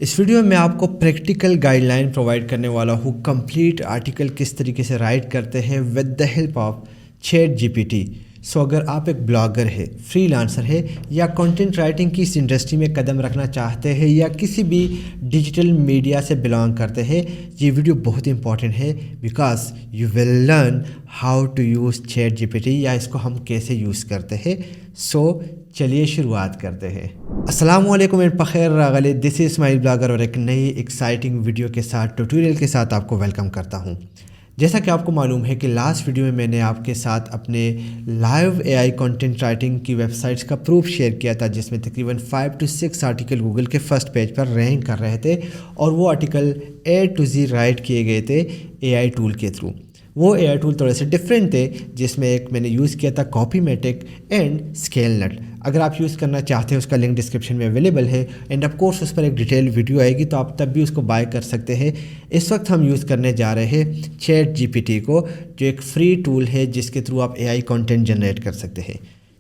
इस वीडियो में मैं आपको प्रैक्टिकल गाइडलाइन प्रोवाइड करने वाला हूँ। कंप्लीट आर्टिकल किस तरीके से राइट करते हैं with the help of ChatGPT. So अगर आप एक ब्लॉगर है, फ्रीलांसर है या कंटेंट राइटिंग की इस इंडस्ट्री में कदम रखना चाहते हैं या किसी भी डिजिटल मीडिया से बिलोंग करते हैं, ये वीडियो बहुत इंपॉर्टेंट है because you will learn how to use chat GPT या इसको हम कैसे यूज़ करते हैं। सो चलिए शुरुआत करते हैं। अस्सलाम वालेकुम एंड बखैर रागले, दिस इज इस्माइल ब्लॉगर और एक नई एक्साइटिंग वीडियो के साथ, ट्यूटोरियल के साथ आपको वेलकम करता हूं। जैसा कि आपको मालूम है कि लास्ट वीडियो में मैंने आपके साथ अपने लाइव एआई कंटेंट राइटिंग की वेबसाइट्स का प्रूफ शेयर किया था, जिसमें तकरीबन 5 to 6 आर्टिकल गूगल के फर्स्ट पेज पर रैंक कर रहे थे और वो article A to Z right किए गए थे एआई टूल के थ्रू। वो एआई टूल थोड़े से डिफरेंट थे, जिसमें एक मैंने यूज़ किया था कॉपीमेटिक एंड स्केलनेट। अगर आप यूज़ करना चाहते हैं उसका लिंक डिस्क्रिप्शन में अवेलेबल है एंड ऑफ कोर्स उस पर एक डिटेल वीडियो आएगी, तो आप तब भी उसको बाय कर सकते हैं। इस वक्त हम यूज़ करने जा रहे हैं चैट जीपीटी को, जो एक फ्री टूल है जिसके थ्रू आप एआई कंटेंट जनरेट कर सकते हैं।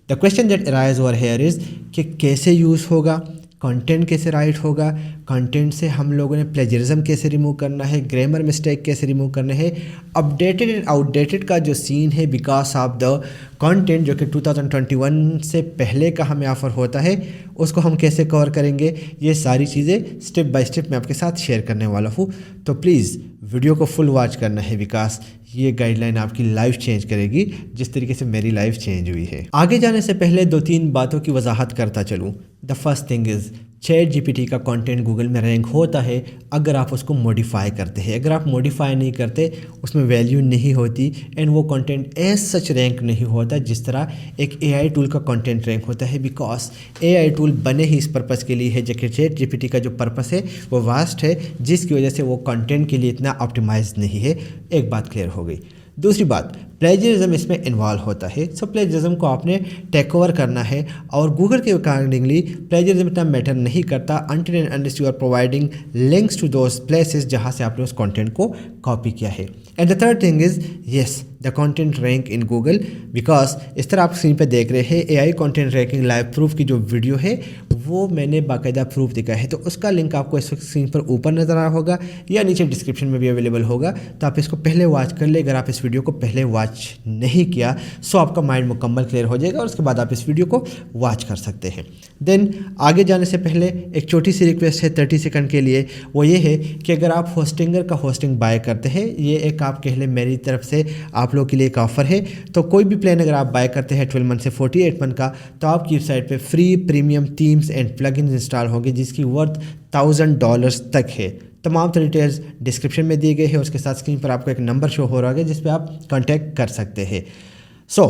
The question that arise over here is कि कैसे यूज़ होगा, कंटेंट कैसे राइट होगा, कंटेंट से हम लोगों ने प्लेजरिज्म कैसे रिमूव करना है, ग्रामर मिस्टेक कैसे रिमूव करने हैं, अपडेटेड एंड आउटडेटेड का जो सीन है बिकॉज ऑफ द कंटेंट जो कि 2021 से पहले का हमें ऑफर होता है, उसको हम कैसे कवर करेंगे, ये सारी चीज़ें स्टेप बाय स्टेप मैं आपके साथ शेयर करने वाला हूँ। तो प्लीज़ वीडियो को फुल वॉच करना है बिकॉज ये गाइडलाइन आपकी लाइफ चेंज करेगी जिस तरीके से मेरी लाइफ चेंज हुई है। आगे जाने से पहले 2-3 बातों की वजाहत करता चलूँ। The first thing is chat GPT का कंटेंट गूगल में रैंक होता है अगर आप उसको मॉडिफाई करते हैं। अगर आप मॉडिफाई नहीं करते, उसमें वैल्यू नहीं होती एंड वो कंटेंट एज सच रैंक नहीं होता जिस तरह एक एआई टूल का कंटेंट रैंक होता है। बिकॉज एआई टूल बने ही इस पर्पज़ के लिए है, जबकि चैट जीपीटी का जो पर्पस है वो वास्ट है, जिसकी वजह से वो कंटेंट के लिए इतना ऑप्टिमाइज नहीं है। एक बात क्लियर हो गई। दूसरी बात, प्लेजरिज्म इसमें इन्वॉल्व होता है। सो प्लेजरिज्म को आपने टेक ओवर करना है और गूगल के अकॉर्डिंगली प्लेजरिज्म इतना मैटर नहीं करता until and unless you are providing links to those places जहाँ से आपने उस कंटेंट को कॉपी किया है। And the third thing is yes, the content rank in Google because इस तरह आप स्क्रीन पे देख रहे हैं AI content ranking live proof की जो वीडियो है वो मैंने बाकायदा प्रूफ दिखाया है, तो उसका लिंक आपको इस वक्त स्क्रीन पर ऊपर नज़र आ रहा होगा या नीचे डिस्क्रिप्शन में भी अवेलेबल होगा। तो आप इसको पहले वॉच कर ले। अगर आप इस वीडियो को पहले वॉच नहीं किया सो आपका माइंड मुकम्मल क्लियर हो जाएगा और उसके बाद आप इस वीडियो को वॉच कर सकते हैं। देन आगे जाने से पहले एक छोटी सी रिक्वेस्ट है 30 सेकंड के लिए, वो ये है कि अगर आप होस्टिंगर का होस्टिंग बाय करते हैं, ये एक आप कह लें मेरी तरफ से आप लोगों के लिए एक ऑफ़र है। तो कोई भी प्लान अगर आप बाय करते हैं 12 मंथ से 48 मंथ का, तो आपकी वेबसाइट पे free premium themes and plugins install होंगे जिसकी वर्थ $1000 तक है। तमाम डिटेल्स डिस्क्रिप्शन में दिए गए हैं, उसके साथ स्क्रीन पर आपको एक नंबर शो हो रहा है जिस पे आप कांटेक्ट कर सकते हैं। सो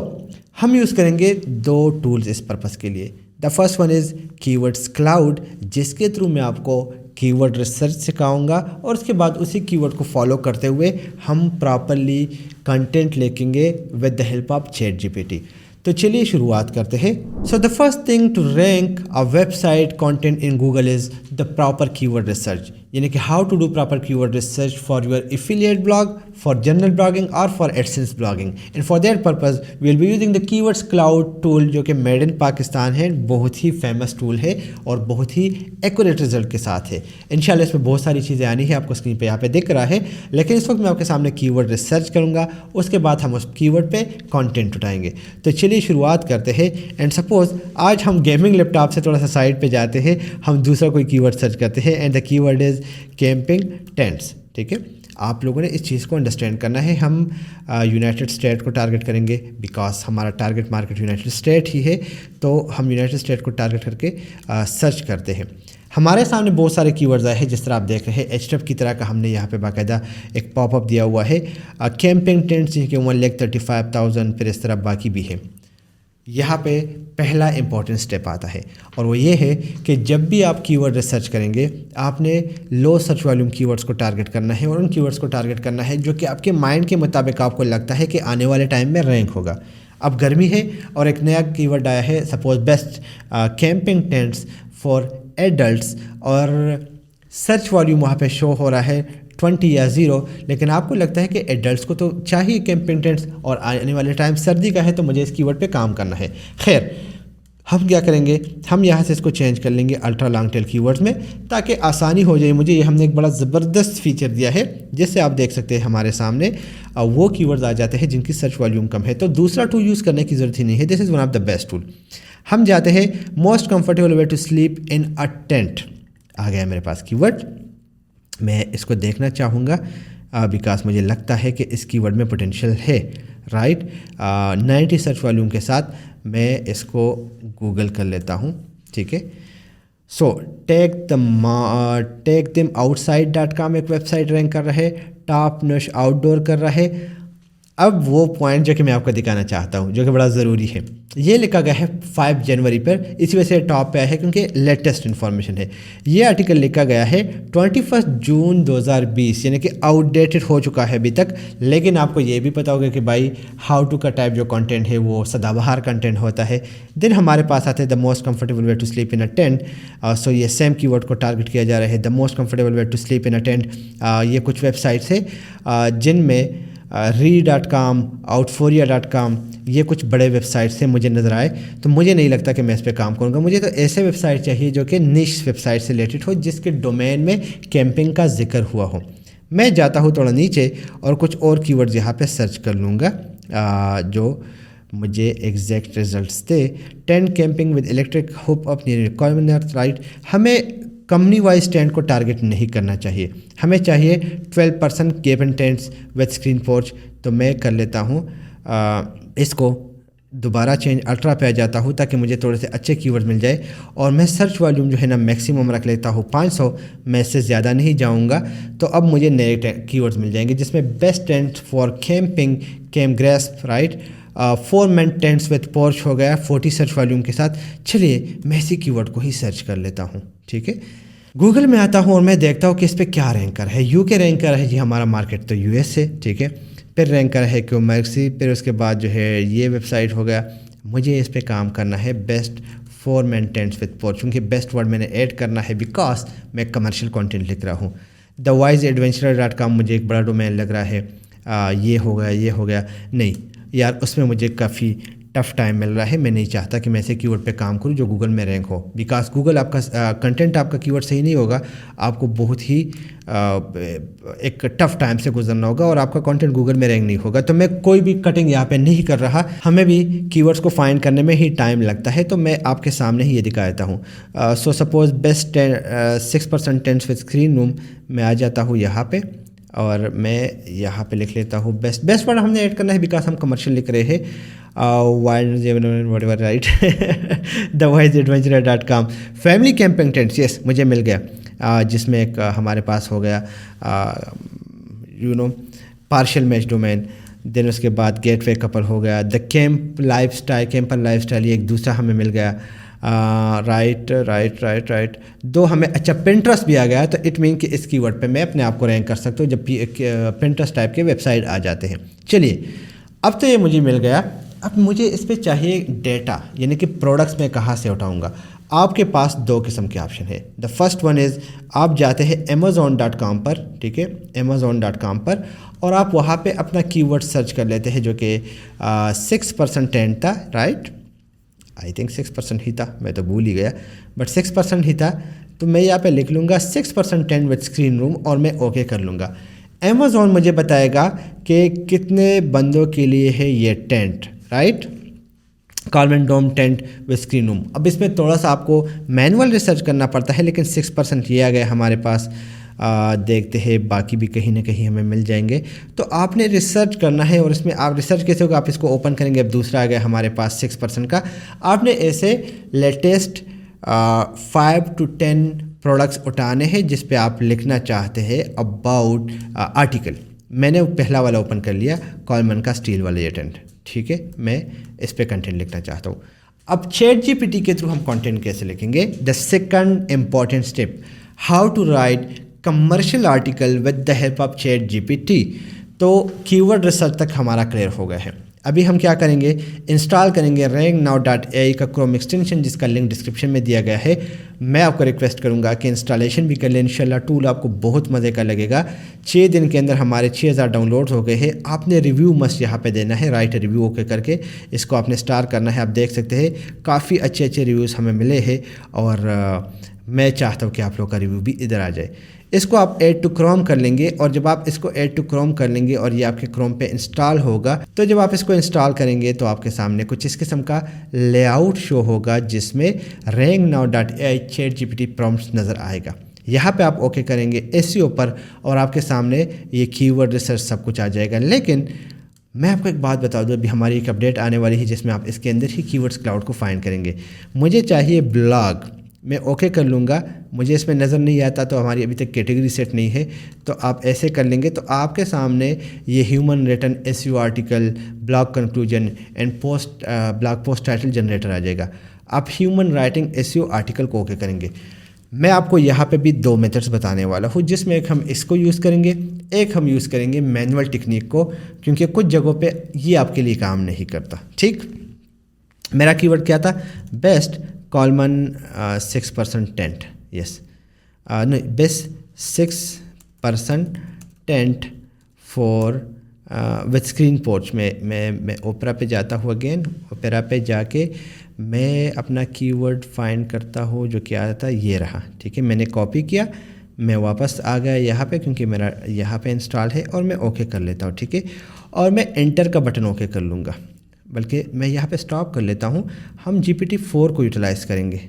हम यूज़ करेंगे 2 टूल्स इस पर्पज़ के लिए। The first one is keywords cloud, जिसके थ्रू मैं आपको कीवर्ड रिसर्च सिखाऊंगा और उसके बाद उसी कीवर्ड को फॉलो करते हुए हम प्रॉपरली कंटेंट लिखेंगे with the help of ChatGPT. तो चलिए शुरुआत करते हैं। So the first thing to rank a website content in Google is the proper keyword research, यानी कि how to do proper keyword research for your affiliate blog, for general blogging और for AdSense blogging. And for that purpose we will be using the keywords cloud tool, जो कि made in Pakistan है, बहुत ही famous tool है और बहुत ही accurate result के साथ है। इंशाल्लाह इसमें बहुत सारी चीज़ें आनी है, आपको स्क्रीन पे यहाँ पे दिख रहा है, लेकिन इस वक्त मैं आपके सामने कीवर्ड रिसर्च करूँगा, उसके बाद हम उस कीवर्ड पे कंटेंट उठाएंगे। तो चलिए शुरुआत करते हैं। एंड सपोज आज हम गेमिंग लैपटॉप से थोड़ा सा साइड पे जाते हैं, हम दूसरा कोई कीवर्ड सर्च करते हैं and the keyword is camping tents. ठीक है, आप लोगों ने इस चीज़ को अंडरस्टैंड करना है। हम यूनाइटेड स्टेट को टारगेट करेंगे बिकॉज हमारा टारगेट मार्केट यूनाइटेड स्टेट ही है, तो हम यूनाइटेड स्टेट को टारगेट करके सर्च करते हैं। हमारे सामने बहुत सारे कीवर्ड्स आए हैं, जिस तरह आप देख रहे हैं एचटअप की तरह का हमने यहाँ पे बाकायदा एक पॉपअप दिया हुआ है। कैंपिंग टेंट्स जिनके 1,35,000, फिर इस तरह बाकी भी है। यहाँ पे पहला इंपॉर्टेंट स्टेप आता है और वो ये है कि जब भी आप कीवर्ड रिसर्च करेंगे आपने लो सर्च वॉल्यूम कीवर्ड्स को टारगेट करना है और उन कीवर्ड्स को टारगेट करना है जो कि आपके माइंड के मुताबिक आपको लगता है कि आने वाले टाइम में रैंक होगा। अब गर्मी है और एक नया कीवर्ड आया है, suppose best camping tents for adults, और सर्च वॉल्यूम वहाँ पे शो हो रहा है 20 या 0, लेकिन आपको लगता है कि एडल्ट्स को तो चाहिए कैंपिंग टेंट्स और आने वाले टाइम सर्दी का है, तो मुझे इस कीवर्ड पे काम करना है। खैर, हम क्या करेंगे, हम यहाँ से इसको चेंज कर लेंगे अल्ट्रा लॉन्ग टेल कीवर्ड्स में, ताकि आसानी हो जाए मुझे। ये हमने एक बड़ा ज़बरदस्त फीचर दिया है, जिससे आप देख सकते हैं हमारे सामने वो कीवर्ड्स आ जाते हैं जिनकी सर्च वॉल्यूम कम है। तो दूसरा टूल यूज़ करने की ज़रूरत ही नहीं है, this is one of the best tool. हम जाते हैं most comfortable way to sleep in a tent, आ गया मेरे पास कीवर्ड। मैं इसको देखना चाहूँगा बिकॉज मुझे लगता है कि इस कीवर्ड में पोटेंशियल है, राइट। 90 सर्च वॉल्यूम के साथ मैं इसको गूगल कर लेता हूँ, ठीक है। सो टेक देम आउटसाइड.com एक वेबसाइट रैंक कर रहा है, टॉप नॉच आउटडोर कर रहा है। अब वो पॉइंट जो कि मैं आपको दिखाना चाहता हूँ, जो कि बड़ा ज़रूरी है, ये लिखा गया है 5 जनवरी पर, इसी वजह से टॉप पे आया है क्योंकि लेटेस्ट इन्फॉर्मेशन है। ये आर्टिकल लिखा गया है 21 जून 2020, यानी कि आउटडेटेड हो चुका है अभी तक। लेकिन आपको ये भी पता होगा कि भाई हाउ टू का टाइप जो कंटेंट है वो सदाबहार कंटेंट होता है। देन हमारे पास आते हैं the most comfortable way to sleep in a tent. So ये सेम कीवर्ड को टारगेट किया जा रहा है, the most comfortable way to sleep in a tent. ये कुछ वेबसाइट्स है जिनमें री.com, outforia.com, ये कुछ बड़े वेबसाइट से मुझे नज़र आए। तो मुझे नहीं लगता कि मैं इस पे काम करूँगा। मुझे तो ऐसे वेबसाइट चाहिए जो कि निश वेबसाइट से रिलेटेड हो, जिसके डोमेन में कैंपिंग का जिक्र हुआ हो। मैं जाता हूँ थोड़ा नीचे और कुछ और कीवर्ड्स यहाँ पे सर्च कर लूँगा जो मुझे exact results they. Tent camping with electric hook up near corner, right. हमें कंपनी वाइज टेंट को टारगेट नहीं करना चाहिए, हमें चाहिए 12% cabin tents with screen porch. तो मैं कर लेता हूँ इसको दोबारा चेंज अल्ट्रा पे आ जाता हूँ ताकि मुझे थोड़े से अच्छे कीवर्ड मिल जाए। और मैं सर्च वॉल्यूम जो है ना मैक्सिमम रख लेता हूँ 500, मैं इससे ज़्यादा नहीं जाऊँगा। तो अब मुझे नए कीवर्ड्स मिल जाएंगे जिसमें best tent for camping, camp grasp, right. 4 man tents with porch हो गया 40 सर्च वॉल्यूम के साथ। चलिए मैं इसी कीवर्ड को ही सर्च कर लेता हूँ, ठीक है। गूगल में आता हूँ और मैं देखता हूँ कि इस पर क्या रैंकर है। यूके रैंकर है जी, हमारा मार्केट तो यूएस है, ठीक है। फिर रैंकर है क्यूमर्सी, फिर उसके बाद जो है ये वेबसाइट हो गया। मुझे इस पे काम करना है best 4 man tents with porch, क्योंकि बेस्ट वर्ड मैंने ऐड करना है बिकॉज मैं कमर्शियल कंटेंट लिख रहा हूँ। द वाइज एडवेंचरर.com मुझे एक बड़ा डोमेन लग रहा है। ये हो गया नहीं यार, उसमें मुझे काफ़ी टफ टाइम मिल रहा है। मैं नहीं चाहता कि मैं ऐसे कीवर्ड पे काम करूं जो गूगल में रैंक हो, बिकॉज गूगल आपका कंटेंट आपका कीवर्ड सही नहीं होगा, आपको बहुत ही एक टफ टाइम से गुजरना होगा और आपका कंटेंट गूगल में रैंक नहीं होगा। तो मैं कोई भी कटिंग यहाँ पे नहीं कर रहा, हमें भी कीवर्ड्स को फाइंड करने में ही टाइम लगता है। तो मैं आपके सामने ही ये दिखा देता हूँ। So suppose best 6% tents with screen room, मैं आ जाता हूँ यहाँ पे और मैं यहाँ पे लिख लेता हूँ बेस्ट वर्ड हमने ऐड करना है बिकॉज हम कमर्शियल लिख रहे हैं। Wide right the wise adventurer dot com family camping tents, yes मुझे मिल गया। जिसमें एक हमारे पास हो गया पार्शियल मैच डोमेन। देन उसके बाद गेटवे कपल हो गया, द कैंपर लाइफस्टाइल, ये एक दूसरा हमें मिल गया। राइट दो हमें, अच्छा पिंटरेस्ट भी आ गया। तो इट मीन कि इस कीवर्ड पे मैं अपने आप को रैंक कर सकता हूँ जब पिंटरेस्ट टाइप के वेबसाइट आ जाते हैं। चलिए अब तो ये मुझे मिल गया। अब मुझे इस पे चाहिए डेटा, यानी कि प्रोडक्ट्स मैं कहाँ से उठाऊँगा। आपके पास 2 किस्म के ऑप्शन है। द फर्स्ट वन इज़ आप जाते हैं amazon.com पर, ठीक है, amazon.com पर, और आप वहाँ पे अपना कीवर्ड सर्च कर लेते हैं जो कि 6% टेंट था, राइट। आई थिंक 6% ही था, मैं तो भूल ही गया, बट 6% ही था। तो मैं यहाँ पे लिख लूँगा 6% टेंट विद स्क्रीन रूम और मैं ओके कर लूँगा। अमेज़ॉन मुझे बताएगा कि कितने बंदों के लिए है ये tent, right, Coleman dome tent with screen room. अब इसमें थोड़ा सा आपको मैनुअल रिसर्च करना पड़ता है, लेकिन 6% ये आ गया हमारे पास। देखते हैं बाकी भी कहीं ना कहीं हमें मिल जाएंगे। तो आपने रिसर्च करना है, और इसमें आप रिसर्च कैसे होगा, आप इसको ओपन करेंगे। अब दूसरा आ गया हमारे पास 6% का। आपने ऐसे लेटेस्ट 5 to 10 प्रोडक्ट्स उठाने हैं जिस पे आप लिखना चाहते हैं अबाउट आर्टिकल। मैंने पहला वाला ओपन कर लिया, कॉलमन का स्टील वाला ये टेंट, ठीक है। मैं इस पे कंटेंट लिखना चाहता हूँ। अब ChatGPT के थ्रू हम कंटेंट कैसे लिखेंगे। The second important step, how to write commercial article with the help of ChatGPT। तो कीवर्ड रिसर्च तक हमारा क्लियर हो गया है। अभी हम क्या करेंगे, इंस्टॉल करेंगे rangnow.ai का क्रोम एक्सटेंशन, जिसका लिंक डिस्क्रिप्शन में दिया गया है। मैं आपको रिक्वेस्ट करूंगा कि इंस्टॉलेशन भी कर लें। इंशाल्लाह टूल आपको बहुत मज़े का लगेगा। 6 दिन के अंदर हमारे 6000 डाउनलोड्स हो गए हैं। आपने रिव्यू मस्ट यहाँ पे देना है, राइट रिव्यू ओके करके इसको आपने स्टार करना है। आप देख सकते हैं काफ़ी अच्छे अच्छे रिव्यूज़ हमें मिले हैं और मैं चाहता हूँ कि आप लोग का रिव्यू भी इधर आ जाए। इसको आप ऐड टू क्रोम कर लेंगे और जब आप इसको ऐड टू क्रोम कर लेंगे और ये आपके क्रोम पे इंस्टॉल होगा, तो जब आप इसको इंस्टॉल करेंगे तो आपके सामने कुछ इस किस्म का लेआउट शो होगा, जिसमें rangnow.ai चैट जीपीटी प्रॉम्प्ट्स नज़र आएगा। यहाँ पे आप ओके करेंगे एसईओ पर और आपके सामने ये कीवर्ड रिसर्च सब कुछ आ जाएगा। लेकिन मैं आपको एक बात बता दूं, अभी हमारी एक अपडेट आने वाली है जिसमें आप इसके अंदर ही कीवर्ड्स क्लाउड को फाइंड करेंगे। मुझे चाहिए ब्लॉग, मैं ओके कर लूँगा। मुझे इसमें नज़र नहीं आता तो हमारी अभी तक कैटेगरी सेट नहीं है, तो आप ऐसे कर लेंगे तो आपके सामने ये human written SEO article, blog conclusion and post blog post title generator आ जाएगा। आप ह्यूमन राइटिंग एसईओ आर्टिकल को ओके करेंगे। मैं आपको यहाँ पे भी 2 मेथड्स बताने वाला हूँ, जिसमें एक हम इसको यूज़ करेंगे, एक हम यूज़ करेंगे मैनुअल टेक्निक को, क्योंकि कुछ जगहों पे ये आपके लिए काम नहीं करता। ठीक, मेरा कीवर्ड क्या था, बेस्ट कॉलमन 6% टेंट, यस नहीं, best 6% tent for with screen porch. मैं ओपेरा पे जाता हूँ, अगेन ओपेरा पे जाके मैं अपना कीवर्ड फाइंड करता हूँ जो क्या था, ये रहा। ठीक है, मैंने कॉपी किया, मैं वापस आ गया यहाँ पे क्योंकि मेरा यहाँ पे इंस्टॉल है और मैं ओके कर लेता हूँ। ठीक है, और मैं एंटर का बटन ओके कर लूँगा, बल्कि मैं यहाँ पे स्टॉप कर लेता हूँ। हम GPT-4 को यूटिलाइज़ करेंगे,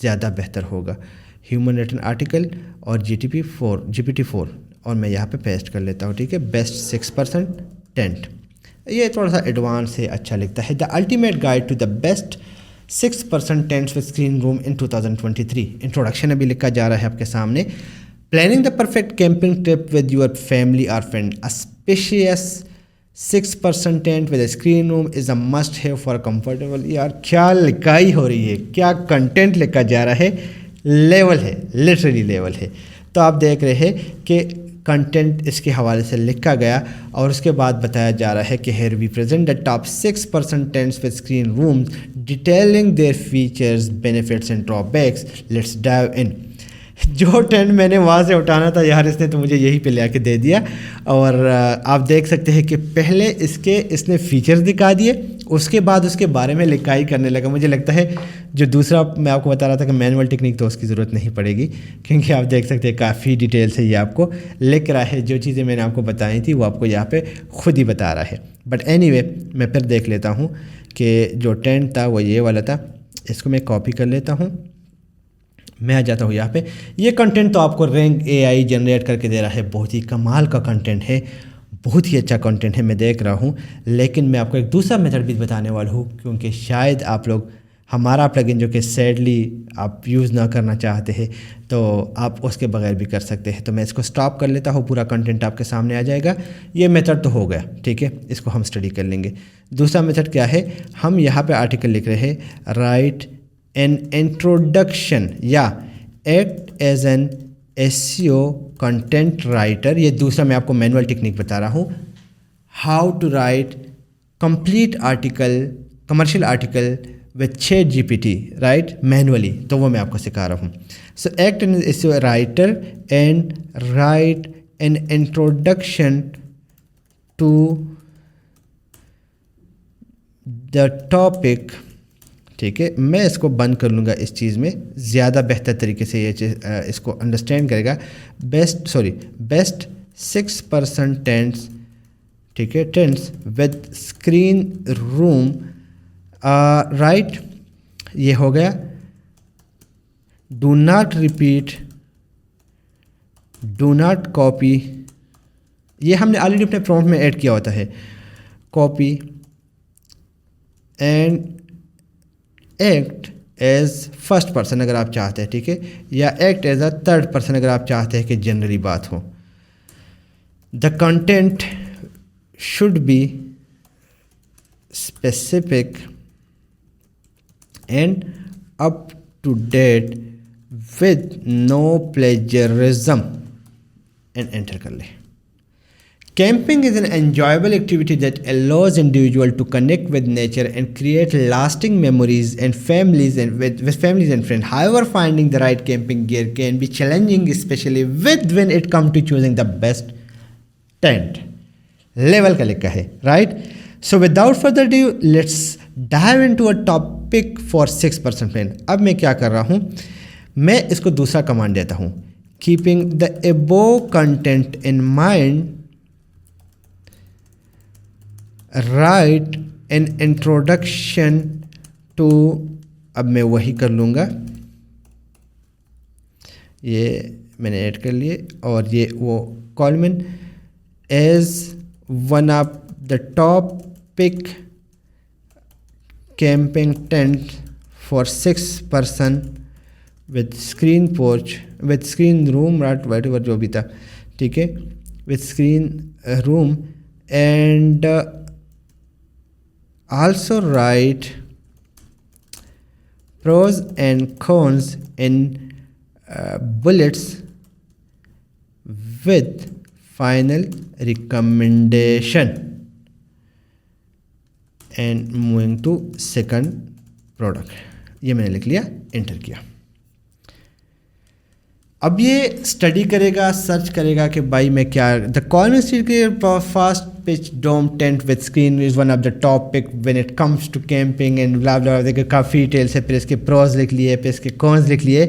ज़्यादा बेहतर होगा। ह्यूमन रिटन आर्टिकल और GPT-4 और मैं यहाँ पे पेस्ट कर लेता हूँ। ठीक है, बेस्ट 6% टेंट, ये थोड़ा सा एडवांस है, अच्छा लिखता है। The ultimate guide to the best 6% tents with screen room in 2023। Introduction अभी लिखा जा रहा है आपके सामने। Planning the perfect camping trip with your family और friend, a spacious 6% tent with screen room is a must have for comfortable. यार क्या लिखाई हो रही है, क्या कंटेंट लिखा जा रहा है, लेवल है, लिटरली लेवल है। तो आप देख रहे हैं कि कंटेंट इसके हवाले से लिखा गया और उसके बाद बताया जा रहा है कि here we present the top 6% tents with screen rooms detailing their features, benefits and drawbacks. Let's dive in. जो टेंट मैंने वहाँ से उठाना था यार, इसने तो मुझे यहीं पे ले आके दे दिया। और आप देख सकते हैं कि पहले इसने फीचर्स दिखा दिए, उसके बाद उसके बारे में लिखाई करने लगा। मुझे लगता है जो दूसरा मैं आपको बता रहा था कि मैनुअल टेक्निक, तो उसकी ज़रूरत नहीं पड़ेगी, क्योंकि आप देख सकते हैं काफ़ी डिटेल से ये आपको लिख रहा है। जो चीज़ें मैंने आपको बताई थी वो आपको यहाँ पे खुद ही बता रहा है। बट एनीवे, मैं फिर देख लेता हूँ कि जो टेंट था वो ये वाला था। इसको मैं कॉपी कर लेता हूँ, मैं आ जाता हूँ यहाँ पे। ये कंटेंट तो आपको रैंक AI जनरेट करके दे रहा है, बहुत ही कमाल का कंटेंट है, बहुत ही अच्छा कंटेंट है, मैं देख रहा हूँ। लेकिन मैं आपको एक दूसरा मेथड भी बताने वाला हूँ, क्योंकि शायद आप लोग हमारा प्लगइन जो कि सैडली आप यूज़ ना करना चाहते हैं, तो आप उसके बगैर भी कर सकते हैं। तो मैं इसको स्टॉप कर लेता हूँ, पूरा कंटेंट आपके सामने आ जाएगा। ये मेथड तो हो गया, ठीक है, इसको हम स्टडी कर लेंगे। दूसरा मेथड क्या है, हम यहाँ पे आर्टिकल लिख रहे हैं, राइट एन इंट्रोडक्शन या act as an SEO content writer. ये दूसरा मैं आपको मैनुअल टेक्निक बता रहा हूँ, how to write complete article, commercial article with chat GPT, right, manually. तो वो मैं आपको सिखा रहा हूँ। So act as SEO writer and write an introduction to the topic. ठीक है, मैं इसको बंद कर लूँगा, इस चीज़ में ज़्यादा बेहतर तरीके से ये चीज़ इसको अंडरस्टैंड करेगा। बेस्ट 6% टेंट्स, ठीक है, tents with screen room, right, ये हो गया। Do not repeat, do not copy, ये हमने ऑलरेडी अपने प्रॉम्प्ट में ऐड किया होता है, copy and act as first person अगर आप चाहते हैं, ठीक है, या act as a third person अगर आप चाहते हैं कि जनरली बात हो। The content should be specific and up to date with no plagiarism, and enter कर ले। Camping is an enjoyable activity that allows individuals to connect with nature and create lasting memories and with families and friends. However, finding the right camping gear can be challenging, especially when it comes to choosing the best tent. Level का लिखा है, right? So without further ado, let's dive into a topic for 6% plan. अब मैं क्या कर रहा हूँ, मैं इसको दूसरा कमांड देता हूँ. Keeping the above content in mind, write an introduction to, अब मैं वही कर लूँगा, ये मैंने ऐड कर लिए, और ये वो Coleman as one of the topic camping tent for 6 person with screen porch with screen room, right, what जो भी था, ठीक है, with screen room, and also write pros and cons in bullets with final recommendation and moving to second product. ये मैंने लिख लिया, enter किया. अब ये स्टडी करेगा, सर्च करेगा कि भाई मैं क्या, द कॉलम स्ट्रीट के fast pitch dome tent with screen is one of the topic when it comes to camping and blah blah, देखिए काफ़ी डिटेल्स है, फिर इसके प्रोज लिख लिए, फिर इसके कॉन्स लिख लिए,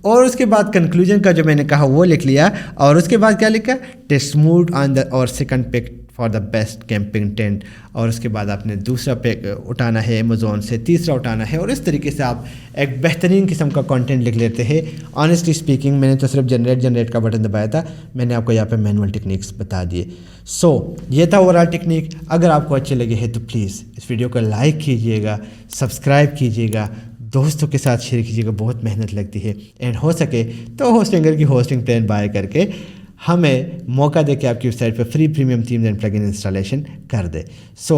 और उसके बाद कंक्लूजन का जो मैंने कहा वो लिख लिया, और उसके बाद क्या लिखा, टेस्ट मूड ऑन द और second pick for the best camping tent, और उसके बाद आपने दूसरा पिक उठाना है अमेज़ॉन से, तीसरा उठाना है, और इस तरीके से आप एक बेहतरीन किस्म का कंटेंट लिख लेते हैं. ऑनेस्टली स्पीकिंग, मैंने तो सिर्फ जनरेट का बटन दबाया था, मैंने आपको यहाँ पे मैनुअल टेक्निक्स बता दिए. सो ये था ओवरऑल टेक्निक. अगर आपको अच्छे लगे हैं तो प्लीज़ इस वीडियो को लाइक कीजिएगा, सब्सक्राइब कीजिएगा, दोस्तों के साथ शेयर कीजिएगा, बहुत मेहनत लगती है, एंड हो सके तो होस्टिंगर की होस्टिंग प्लान बाय करके हमें मौका दे के आपकी वेबसाइट पर free premium themes and plugin installation कर दे. सो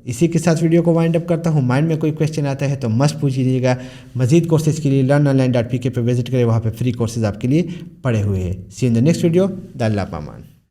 इसी के साथ वीडियो को वाइंड अप करता हूँ. माइंड में कोई क्वेश्चन आता है तो मस्ट पूछिएगा. मजीद कोर्सेज के लिए learnonline.pk पे विजिट करें, वहाँ पे फ्री कोर्सेज आपके लिए पड़े हुए हैं. See in the next video. द अल्लाह पामान.